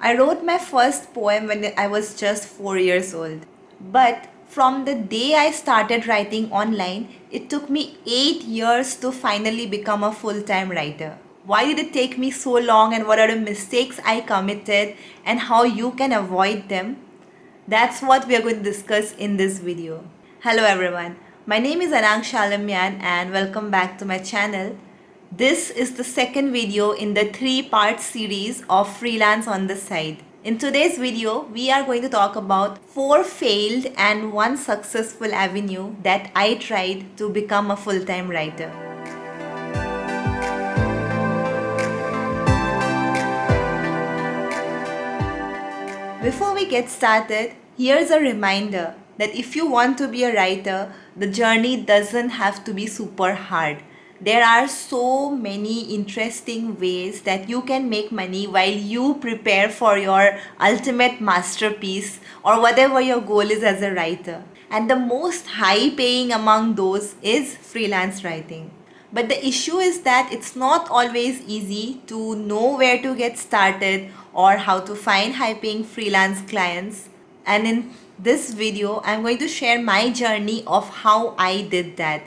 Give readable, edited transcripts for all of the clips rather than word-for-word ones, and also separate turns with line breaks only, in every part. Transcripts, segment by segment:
I wrote my first poem when I was just 4 years old. But from the day I started writing online, it took me 8 years to finally become a full-time writer. Why did it take me so long, and what are the mistakes I committed and how you can avoid them? That's what we are going to discuss in this video. Hello everyone, my name is Anang Shalamyan and welcome back to my channel. This is the second video in the 3-part series of Freelance on the Side. In today's video, we are going to talk about 4 failed and 1 successful avenue that I tried to become a full-time writer. Before we get started, here's a reminder that if you want to be a writer, the journey doesn't have to be super hard. There are so many interesting ways that you can make money while you prepare for your ultimate masterpiece or whatever your goal is as a writer. And the most high paying among those is freelance writing. But the issue is that it's not always easy to know where to get started or how to find high paying freelance clients. And in this video, I'm going to share my journey of how I did that.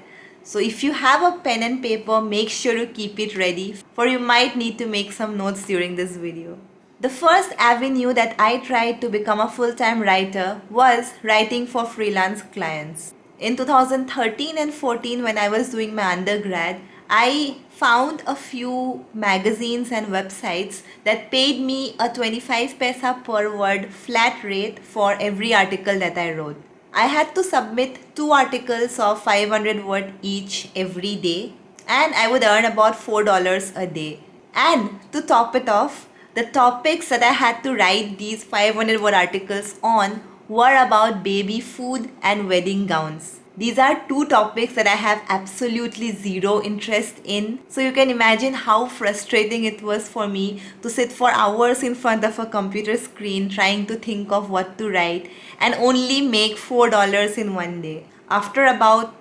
So if you have a pen and paper, make sure to keep it ready, for you might need to make some notes during this video. The first avenue that I tried to become a full-time writer was writing for freelance clients. In 2013 and 14, when I was doing my undergrad, I found a few magazines and websites that paid me a 25 paisa per word flat rate for every article that I wrote. I had to submit 2 articles of 500 word each every day, and I would earn about $4 a day. And to top it off, the topics that I had to write these 500 word articles on were about baby food and wedding gowns. These are 2 topics that I have absolutely zero interest in. So you can imagine how frustrating it was for me to sit for hours in front of a computer screen trying to think of what to write and only make $4 in one day. After about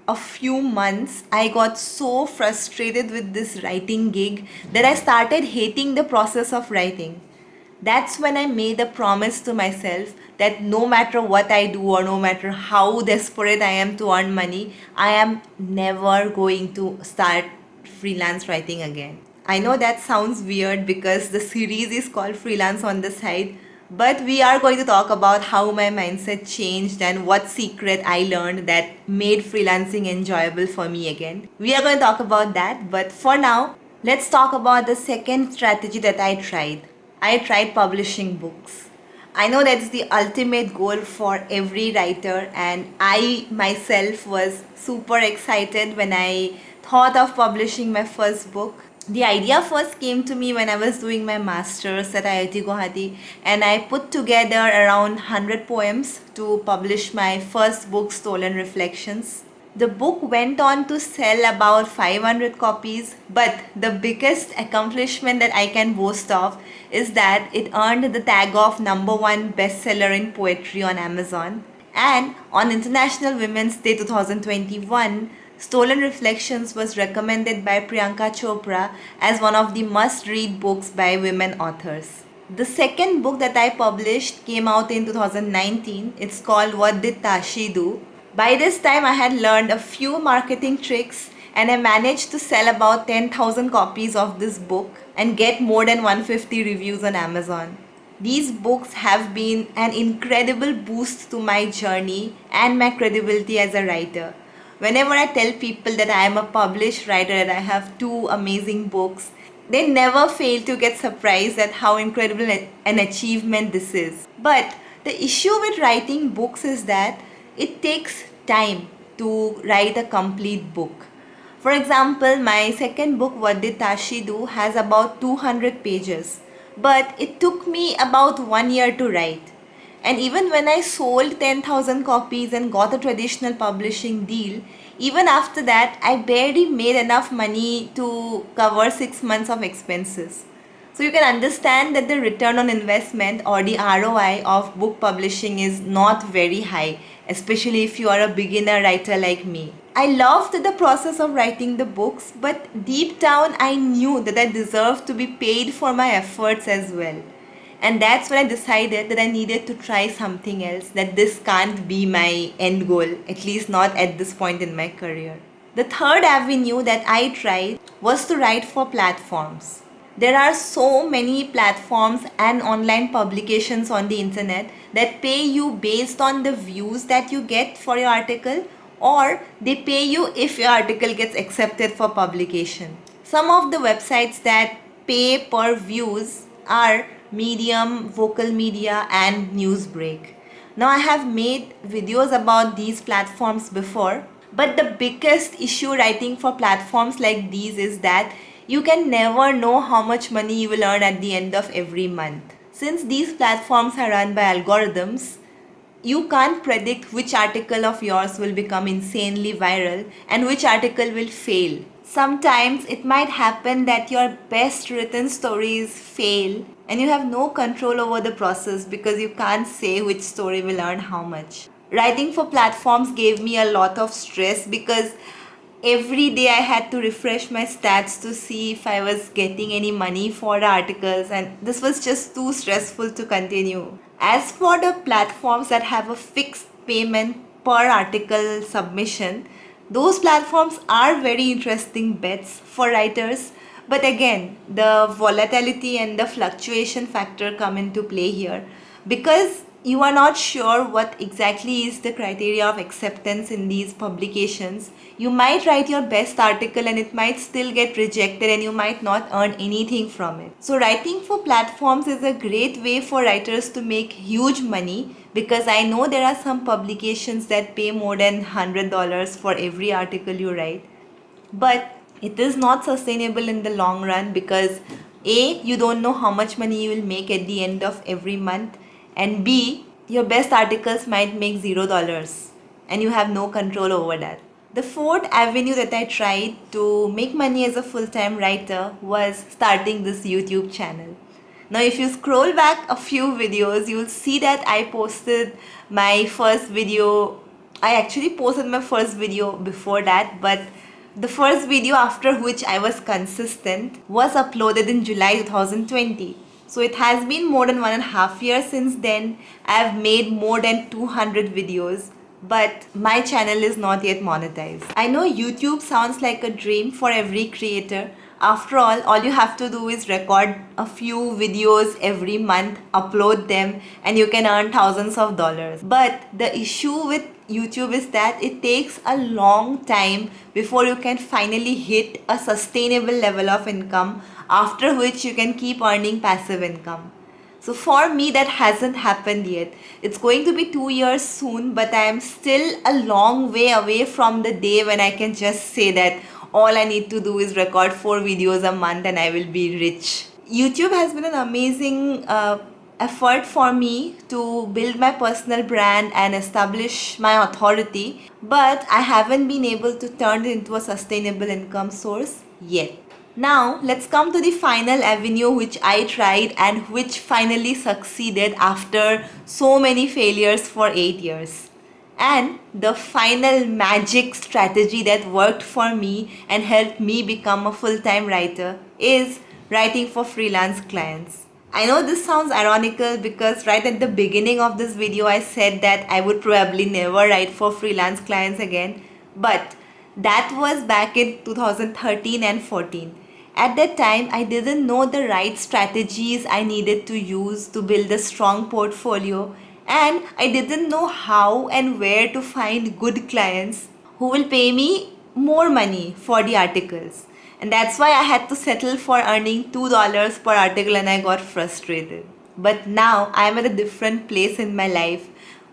a few months, I got so frustrated with this writing gig that I started hating the process of writing. That's when I made a promise to myself that no matter what I do or no matter how desperate I am to earn money, I am never going to start freelance writing again. I know that sounds weird because the series is called Freelance on the Side, but we are going to talk about how my mindset changed and what secret I learned that made freelancing enjoyable for me again. We are going to talk about that, but for now, let's talk about the second strategy that I tried. I tried publishing books. I know that's the ultimate goal for every writer, and I myself was super excited when I thought of publishing my first book. The idea first came to me when I was doing my masters at IIT Guwahati, and I put together around 100 poems to publish my first book, Stolen Reflections. The book went on to sell about 500 copies, but the biggest accomplishment that I can boast of is that it earned the tag of #1 bestseller in poetry on Amazon. And on International Women's Day 2021, Stolen Reflections was recommended by Priyanka Chopra as one of the must-read books by women authors. The second book that I published came out in 2019. It's called What Did Tashi Do? By this time, I had learned a few marketing tricks and I managed to sell about 10,000 copies of this book and get more than 150 reviews on Amazon. These books have been an incredible boost to my journey and my credibility as a writer. Whenever I tell people that I am a published writer, that I have 2 amazing books, they never fail to get surprised at how incredible an achievement this is. But the issue with writing books is that it takes time to write a complete book. For example, my second book, What Did Tashi Do, has about 200 pages, but it took me about 1 year to write. And even when I sold 10,000 copies and got a traditional publishing deal, even after that, I barely made enough money to cover 6 months of expenses. So you can understand that the return on investment or the ROI of book publishing is not very high, especially if you are a beginner writer like me. I loved the process of writing the books, but deep down I knew that I deserved to be paid for my efforts as well. And that's when I decided that I needed to try something else, that this can't be my end goal, at least not at this point in my career. The third avenue that I tried was to write for platforms. There are so many platforms and online publications on the internet that pay you based on the views that you get for your article, or they pay you if your article gets accepted for publication. Some of the websites that pay per views are Medium, Vocal Media, and Newsbreak. Now, I have made videos about these platforms before, but the biggest issue writing for platforms like these is that you can never know how much money you will earn at the end of every month. Since these platforms are run by algorithms, you can't predict which article of yours will become insanely viral and which article will fail. Sometimes it might happen that your best written stories fail and you have no control over the process because you can't say which story will earn how much. Writing for platforms gave me a lot of stress because every day I had to refresh my stats to see if I was getting any money for the articles, and this was just too stressful to continue. As for the platforms that have a fixed payment per article submission, those platforms are very interesting bets for writers. But again, the volatility and the fluctuation factor come into play here because you are not sure what exactly is the criteria of acceptance in these publications. You might write your best article and it might still get rejected and you might not earn anything from it. So writing for platforms is a great way for writers to make huge money, because I know there are some publications that pay more than $100 for every article you write. But it is not sustainable in the long run because A, you don't know how much money you will make at the end of every month, and B, your best articles might make $0 and you have no control over that. The fourth avenue that I tried to make money as a full-time writer was starting this YouTube channel. Now, if you scroll back a few videos, you'll see that I posted my first video. I actually posted my first video before that, but the first video after which I was consistent was uploaded in July 2020. So it has been more than 1.5 years since then. I have made more than 200 videos, but my channel is not yet monetized. I know YouTube sounds like a dream for every creator. After all you have to do is record a few videos every month, upload them, and you can earn thousands of dollars. But the issue with YouTube is that it takes a long time before you can finally hit a sustainable level of income, after which you can keep earning passive income. So for me, that hasn't happened yet. It's going to be 2 years soon, but I am still a long way away from the day when I can just say that all I need to do is record 4 videos a month and I will be rich. YouTube has been an amazing effort for me to build my personal brand and establish my authority, but I haven't been able to turn it into a sustainable income source yet. Now, let's come to the final avenue which I tried and which finally succeeded after so many failures for 8 years. And the final magic strategy that worked for me and helped me become a full-time writer is writing for freelance clients. I know this sounds ironical because right at the beginning of this video I said that I would probably never write for freelance clients again, but that was back in 2013 and 14. At that time, I didn't know the right strategies I needed to use to build a strong portfolio, and I didn't know how and where to find good clients who will pay me more money for the articles. And that's why I had to settle for earning $2 per article and I got frustrated. But now I am at a different place in my life.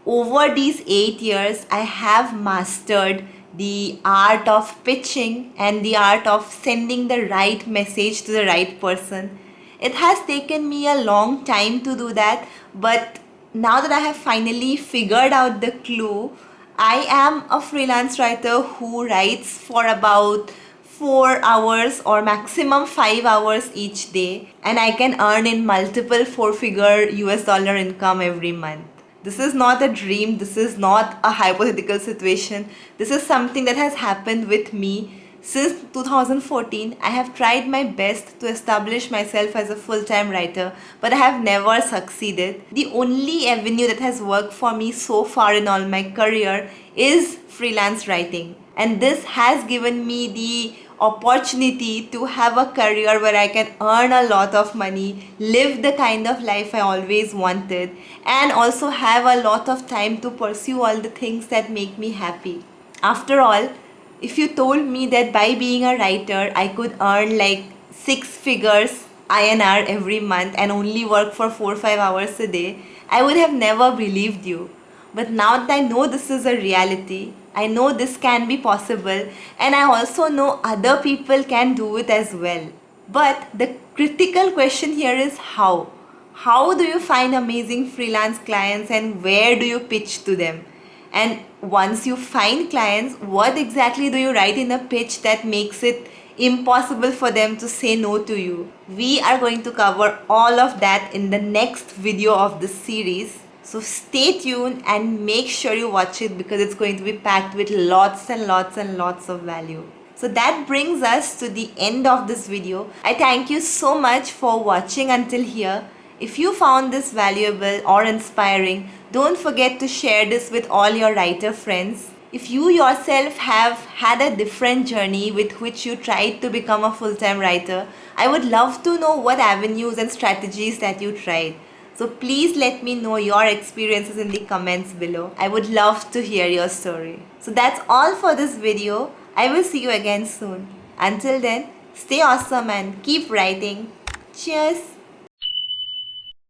Over these 8 years, I have mastered the art of pitching and the art of sending the right message to the right person. It has taken me a long time to do that, but now that I have finally figured out the clue, I am a freelance writer who writes for about 4 hours or maximum 5 hours each day, and I can earn in multiple 4-figure US dollar income every month. This is not a dream, this is not a hypothetical situation. This is something that has happened with me. Since 2014, I have tried my best to establish myself as a full-time writer, but I have never succeeded. The only avenue that has worked for me so far in all my career is freelance writing. And this has given me the opportunity to have a career where I can earn a lot of money, live the kind of life I always wanted, and also have a lot of time to pursue all the things that make me happy. After all, if you told me that by being a writer I could earn like six figures INR every month and only work for 4 or 5 hours a day, I would have never believed you. But now that I know this is a reality, I know this can be possible, and I also know other people can do it as well. But the critical question here is how? How do you find amazing freelance clients and where do you pitch to them? And once you find clients, what exactly do you write in a pitch that makes it impossible for them to say no to you? We are going to cover all of that in the next video of this series. So stay tuned and make sure you watch it because it's going to be packed with lots and lots and lots of value. So that brings us to the end of this video. I thank you so much for watching until here. If you found this valuable or inspiring, don't forget to share this with all your writer friends. If you yourself have had a different journey with which you tried to become a full-time writer, I would love to know what avenues and strategies that you tried. So please let me know your experiences in the comments below. I would love to hear your story. So that's all for this video. I will see you again soon. Until then, stay awesome and keep writing. Cheers!